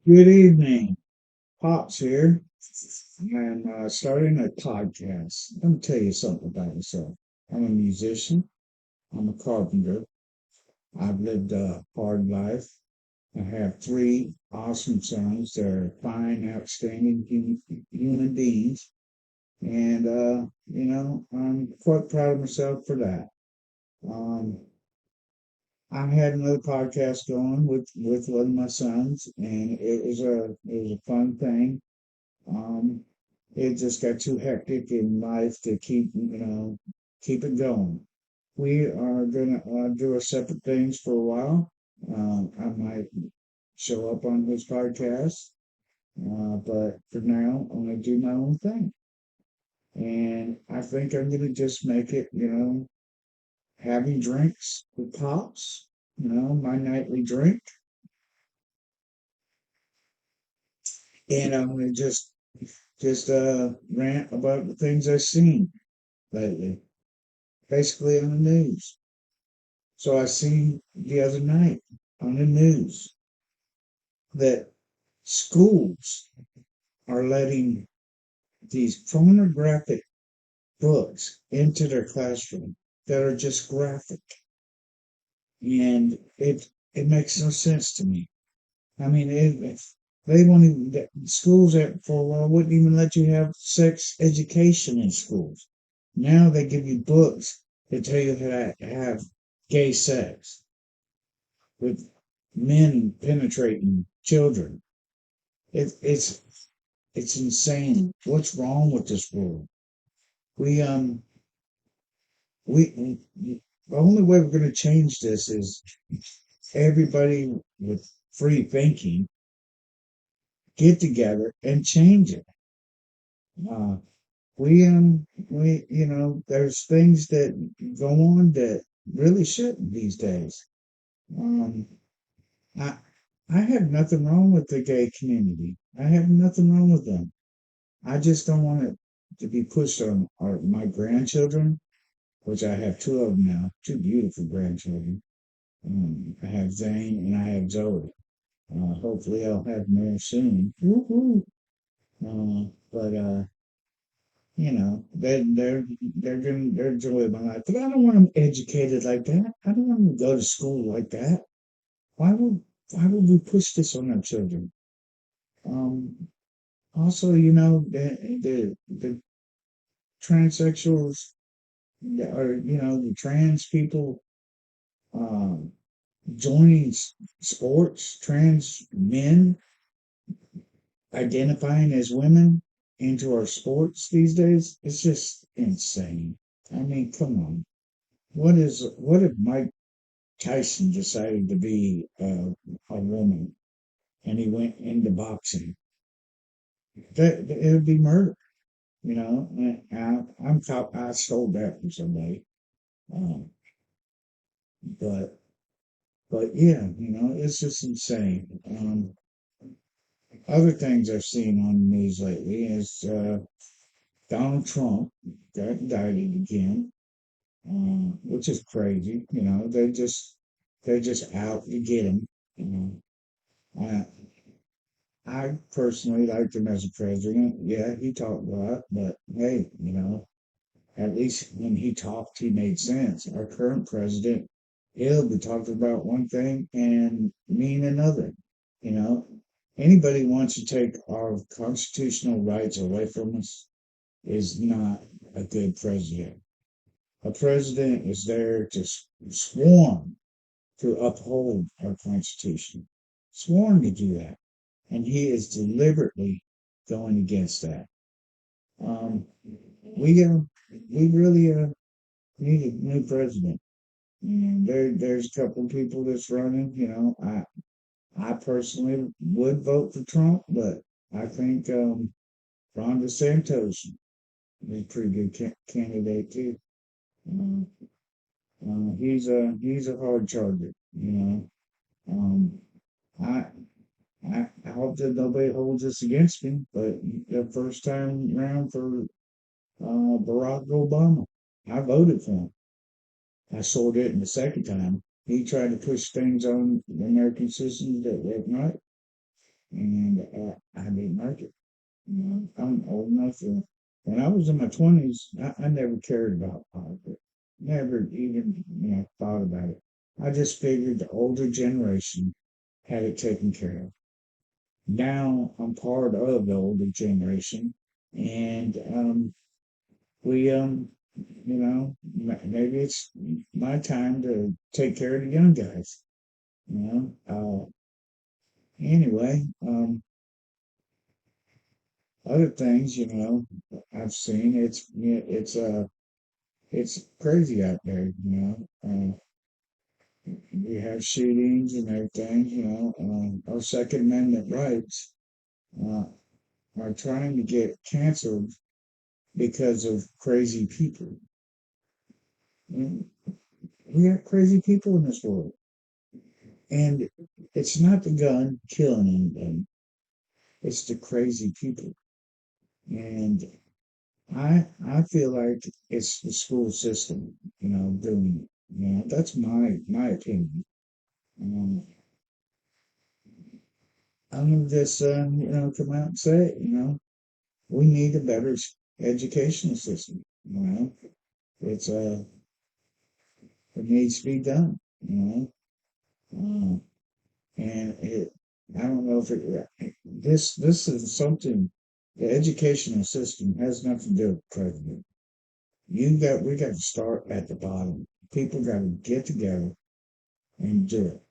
Good evening. Pops here. I'm starting a podcast. Let me tell you something about myself. I'm a musician. I'm a carpenter. I've lived a hard life. I have three awesome sons. They're fine, outstanding human beings. And, I'm quite proud of myself for that. Um, I had another podcast going with one of my sons, and it was a fun thing. Um, it just got too hectic in life to keep it going. We are gonna do our separate things for a while. I might show up on his podcast, but for now, I'm gonna do my own thing. And I think I'm gonna just make it, having drinks with pops, my nightly drink, and I'm gonna just rant about the things I've seen lately, basically on the news. So I seen the other night on the news that schools are letting these pornographic books into their classroom that are just graphic, and it makes no sense to me. I mean, they won't even schools that for a while wouldn't even let you have sex education in schools. Now they give you books that tell you how to have gay sex with men penetrating children. It, it's it's insane. What's wrong with this world? We we the only way we're going to change this is everybody with free thinking get together and change it. Uh, there's things that go on that really shouldn't these days. Um, I I have nothing wrong with the gay community. I have nothing wrong with them. I just don't want it to be pushed on my grandchildren, which I have two of them now, two beautiful grandchildren. I have Zane and I have Zoe. Hopefully, I'll have more soon. Woo-hoo. But they're enjoying my life. But I don't want them educated like that. I don't want them to go to school like that. Why would why would we push this on our children? Um, Also, the transsexuals or the trans people um, joining sports, trans men identifying as women into our sports these days. It's just insane. I mean, come on. What if Mike Tyson decided to be a woman and he went into boxing? That it would be murder. I sold that for somebody. Um, but but yeah, it's just insane. Other things I've seen on the news lately is Donald Trump got indicted again, which is crazy. They're just out to get him. You know, I personally liked him as a president. Yeah, he talked a lot, but hey, at least when he talked, he made sense. Our current president, he'll be talking about one thing and mean another. You know, Anybody wants to take our constitutional rights away from us is not a good president. A president is there to sworn to uphold our Constitution, sworn to do that. And he is deliberately going against that. Um, we uh, we really need a new president. There's a couple of people that's running. I personally would vote for Trump, but I think Ron DeSantos is a pretty good candidate too. Uh, he's a hard charger. Um, I I hope that nobody holds this against me, but the first time around for Barack Obama, I voted for him. I saw it in the second time. He tried to push things on the American citizens that were not, and I didn't like it. You know, I'm old enough to. When I was in my 20s, I never cared about politics. Never even thought about it. I just figured the older generation had it taken care of. Now I'm part of the older generation, and we maybe it's my time to take care of the young guys. You know. Anyway, other things I've seen it's crazy out there. We have shootings and everything. Our Second Amendment rights uh, are trying to get canceled because of crazy people. Mm, We have crazy people in this world, and it's not the gun killing anybody; it's the crazy people. And I feel like it's the school system, doing it. That's my opinion. Um, I'm gonna just come out and say it. We need a better educational system. It's it needs to be done. Uh, and I don't know if this is something. The educational system has nothing to do with the president. We got to start at the bottom. People got to get together and do it.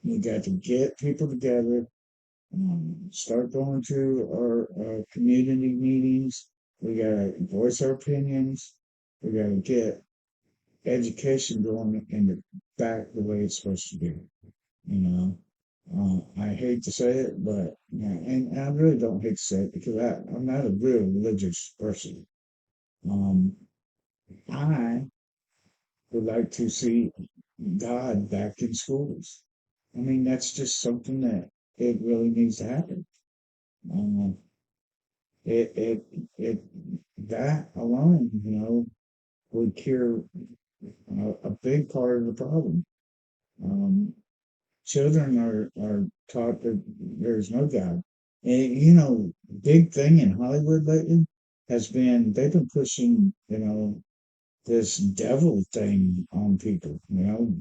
We got to get people together, start going to our community meetings. We got to voice our opinions. We got to get education going in the back the way it's supposed to be. You know, I hate to say it, but and I really don't hate to say it because I'm not a real religious person. Um, I would like to see God back in schools. I mean, that's just something that it really needs to happen. Um, it, it, it, that alone, would cure a big part of the problem. Um, Children are taught that there's no God. And, big thing in Hollywood lately has been they've been pushing, this devil thing on people,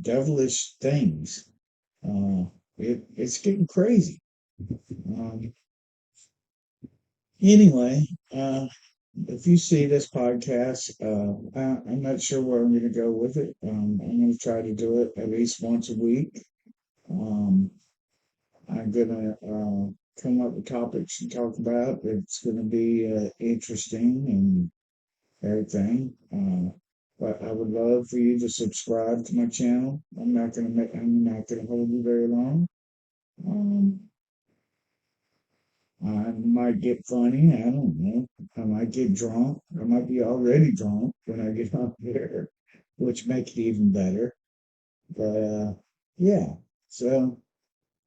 devilish things. Uh, it's getting crazy. Um, anyway, if you see this podcast, I'm not sure where I'm going to go with it. I'm going to try to do it at least once a week. Um, I'm going to come up with topics to talk about. It's going to be interesting and everything. But I would love for you to subscribe to my channel. I'm not going to hold you very long. Um, I might get funny. I don't know. I might get drunk. I might be already drunk when I get up there, which makes it even better. But yeah. So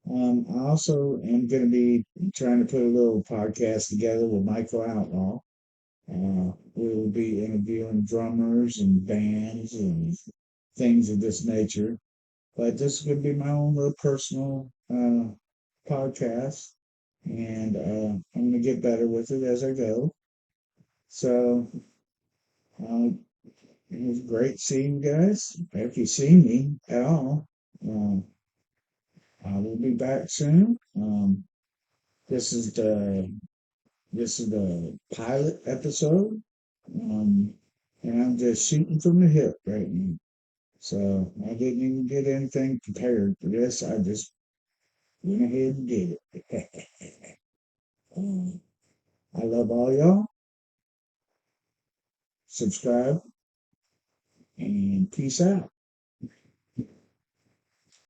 I also am going to be trying to put a little podcast together with Michael Outlaw. We will be interviewing drummers and bands and things of this nature. But this is going to be my own little personal podcast, and I'm going to get better with it as I go. So uh, it was great seeing you guys. If you see me at all, uh, I will be back soon. This is the this is the pilot episode, um, and I'm just shooting from the hip right now. So I didn't even get anything prepared for this. I just went ahead and did it. I love all y'all. Subscribe and peace out.